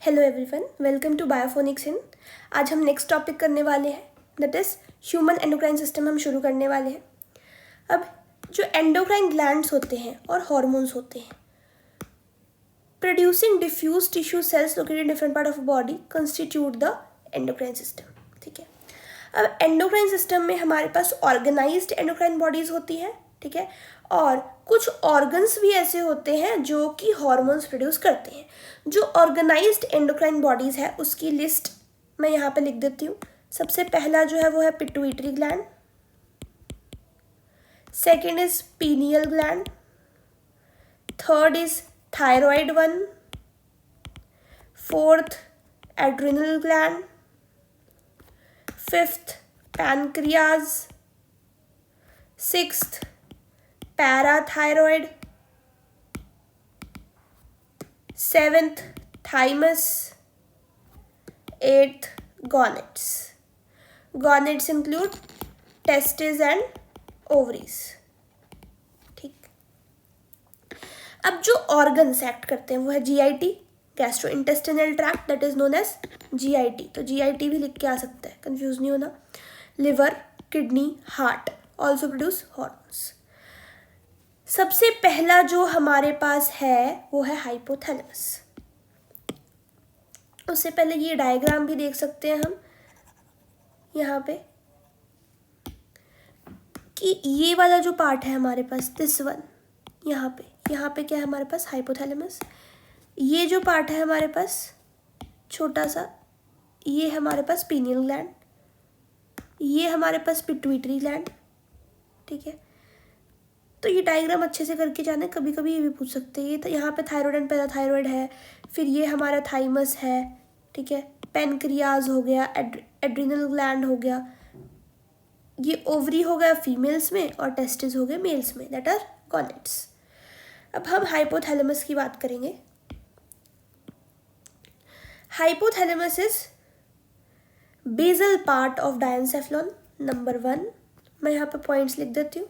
Hello everyone, welcome to बायोफोनिक्स इन। आज हम next topic करने वाले हैं, that is human endocrine system हम शुरू करने वाले हैं। अब जो एंडोक्राइन ग्लैंड्स होते हैं और हार्मोन्स होते हैं, producing diffuse tissue cells located in different part of body constitute the endocrine system. ठीक है, अब एंडोक्राइन सिस्टम में हमारे पास ऑर्गेनाइज्ड एंडोक्राइन बॉडीज होती हैं, ठीक है, और कुछ ऑर्गन्स भी ऐसे होते हैं जो कि हार्मोन्स प्रोड्यूस करते हैं। जो ऑर्गेनाइज्ड एंडोक्राइन बॉडीज है उसकी लिस्ट मैं यहाँ पे लिख देती हूँ। सबसे पहला जो है वो है pituitary gland, second is pineal gland, third is thyroid one, fourth adrenal gland, fifth pancreas, sixth parathyroid, seventh thymus, eighth gonads. Gonads include testis and ovaries. ठीक, अब जो ऑर्गन्स एक्ट करते हैं वो है GIT, gastrointestinal tract, that is known as GIT. तो GIT भी लिख के आ सकता है, कंफ्यूज नहीं होना। Liver, kidney, heart also produce hormones. सबसे पहला जो हमारे पास है वो है हाइपोथैलेमस। उससे पहले ये डायग्राम भी देख सकते हैं हम यहाँ पे कि ये वाला जो पार्ट है हमारे पास, दिस वन, यहाँ पे क्या है हमारे पास, हाइपोथैलेमस। ये जो पार्ट है हमारे पास छोटा सा, ये हमारे पास पीनियल ग्लैंड, ये हमारे पास पिट्यूटरी ग्लैंड। ठीक है, तो ये डायग्राम अच्छे से करके जाना। कभी कभी ये भी पूछ सकते हैं, ये तो यहाँ पे थायराइड एंड पैराथायरॉयड है, फिर ये हमारा थाइमस है, ठीक है, पेनक्रियाज हो गया, एड्रिनल ग्लैंड हो गया, ये ओवरी हो गया फीमेल्स में और टेस्टिस हो गए मेल्स में, दैट आर गॉनेट्स। अब हम हाइपोथैलेमस की बात करेंगे। Hypothalamus is basal part of diencephalon. Number 1 मैं यहाँ पे पॉइंट्स लिख देती हूँ।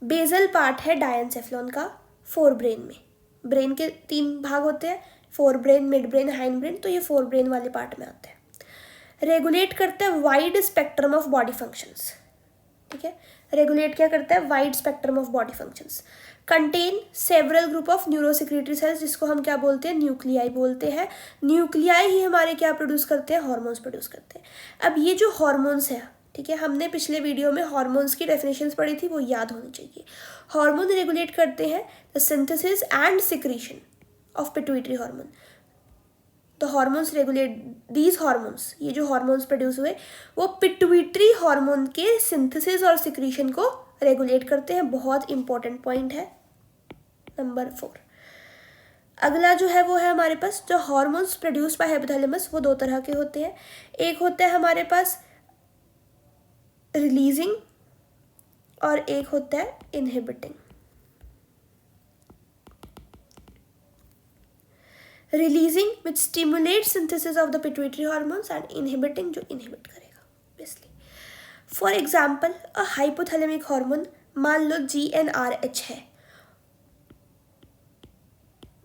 बेसल पार्ट है डायनसेफ्लॉन का फोर ब्रेन में। ब्रेन के 3 भाग होते हैं, forebrain, midbrain, hindbrain, तो ये फोर ब्रेन वाले पार्ट में आते हैं। रेगुलेट करता है wide spectrum of body functions. ठीक है, रेगुलेट क्या करता है, wide spectrum of body functions. Contain several group of neurosecretory cells, जिसको हम क्या बोलते हैं, न्यूक्लियाई बोलते हैं। न्यूक्लियाई ही हमारे क्या प्रोड्यूस करते हैं, हार्मोन्स प्रोड्यूस करते हैं। अब ये जो हार्मोन्स है, ठीक है, हमने पिछले वीडियो में हार्मोन्स की डेफिनेशंस पढ़ी थी, वो याद होनी चाहिए। हार्मोन रेगुलेट करते हैं the synthesis and secretion of pituitary hormone. The hormones regulate these hormones, ये जो हार्मोन्स प्रोड्यूस हुए वो पिट्यूटरी हार्मोन के सिंथेसिस और सिक्रीशन को रेगुलेट करते हैं। बहुत इंपॉर्टेंट पॉइंट है। नंबर 4 अगला जो है वो है हमारे पास जो हार्मोन्स प्रोड्यूस बाय हाइपोथैलेमस, वो 2 तरह के होते हैं। एक होता है हमारे पास रिलीजिंग और एक होता है inhibiting. Releasing which stimulate synthesis of the pituitary hormones and inhibiting जो इनहिबिट करेगा obviously. For example a hypothalamic hormone, मान लो GnRH है,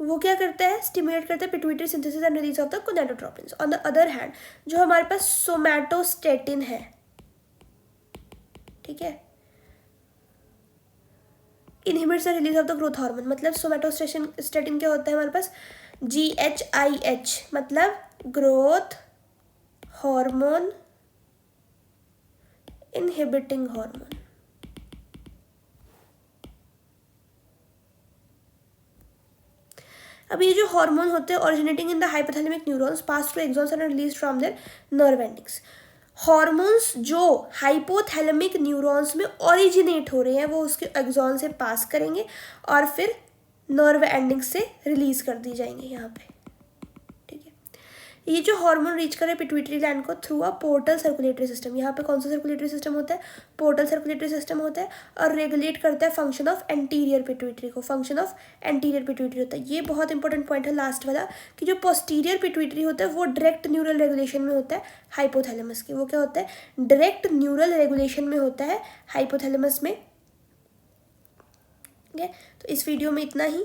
वो क्या करता है, स्टिमुलेट करता है pituitary synthesis and release of the gonadotropins. On the other hand जो हमारे पास सोमैटोस्टेटिन है, ठीक है, inhibits the release of the growth hormone. मतलब सोमैटोस्टेटिन क्या होता है हमारे पास, GHIH मतलब ग्रोथ हार्मोन इनहिबिटिंग हार्मोन। अब ये जो हार्मोन होते हैं originating in the hypothalamic neurons pass through axons and release from their nerve endings. Hormones जो हाइपोथैलेमिक न्यूरॉन्स में ओरिजिनेट हो रहे हैं वो उसके एक्सॉन से पास करेंगे और फिर नर्व एंडिंग से रिलीज कर दी जाएंगे यहाँ पे। ठीक है, ये जो हार्मोन रीच करे पिट्यूटरी ग्लैंड को through a portal circulatory system. यहाँ पे कौन सा सर्कुलेटरी सिस्टम होता है, पोर्टल सर्कुलेटरी सिस्टम होता है, और रेगुलेट करता है फंक्शन ऑफ एंटीरियर पिट्यूटरी को। फंक्शन ऑफ एंटीरियर पिट्यूटरी होता है, ये बहुत इंपॉर्टेंट पॉइंट है लास्ट वाला, कि जो पोस्टीरियर पिट्यूटरी होता है वो डायरेक्ट न्यूरल रेगुलेशन में होता है हाइपोथैलेमस की। वो क्या होता है, डायरेक्ट न्यूरल रेगुलेशन में होता है हाइपोथैलेमस में। ठीक है, तो इस वीडियो में इतना ही।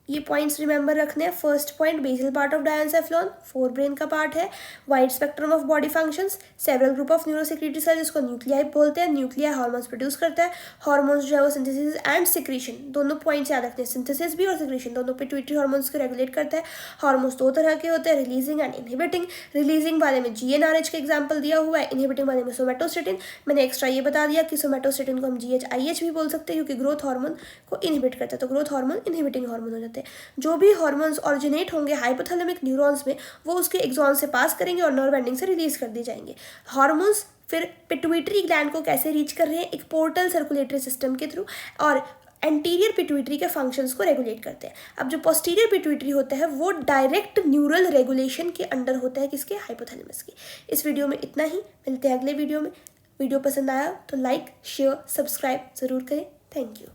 ये पॉइंट्स रिमेंबर रखने हैं। First point, basal part of diencephalon forebrain का पार्ट है। Wide spectrum of body functions, several group of neurosecretory cell जिसको न्यूक्लियाई बोलते हैं। न्यूक्लिया हार्मोन्स प्रोड्यूस करता है। हार्मोन्स जो है वो सिंथेसिस एंड सिक्रीशन, दोनों पॉइंट्स याद रखते हैं, सिंथेसिस भी और सिक्रीशन दोनों। पिट्यूटरी हार्मोन्स को रेगुलेट करता है। हार्मोन्स दो तरह के होते हैं, रिलीजिंग एंड इनहिबिटिंग। रिलीजिंग वाले में GnRH का एग्जाम्पल दिया हुआ है, इनहिबिटिंग वाले में सोमेटोस्टेटिन। मैंने एक्स्ट्रा ये बता दिया कि सोमेटोस्टेटिन को हम GHIH भी बोल सकते हैं क्योंकि ग्रोथ हार्मोन को इनहिबिट करता है, तो ग्रोथ हार्मोन इनहिबिटिंग हार्मोन हो जाते हैं। जो भी हार्मोन्स ऑरिजिनेट होंगे हाइपोथैलेमिक न्यूरॉन्स में वो उसके एक्सॉन से पास करेंगे और नर्व एंडिंग से रिलीज कर दिए जाएंगे। हार्मोन्स फिर पिट्यूटरी ग्लैंड को कैसे रीच कर रहे हैं, एक पोर्टल सर्कुलेटरी सिस्टम के थ्रू, और एंटीरियर पिट्यूटरी के फंक्शंस को रेगुलेट करते हैं। अब जो पोस्टीरियर पिट्यूटरी होता है वो डायरेक्ट न्यूरल रेगुलेशन के अंडर होता है, किसके, हाइपोथैलेमस के। इस वीडियो में इतना ही, मिलते हैं अगले वीडियो में। वीडियो पसंद आया तो लाइक शेयर सब्सक्राइब ज़रूर करें। Thank you.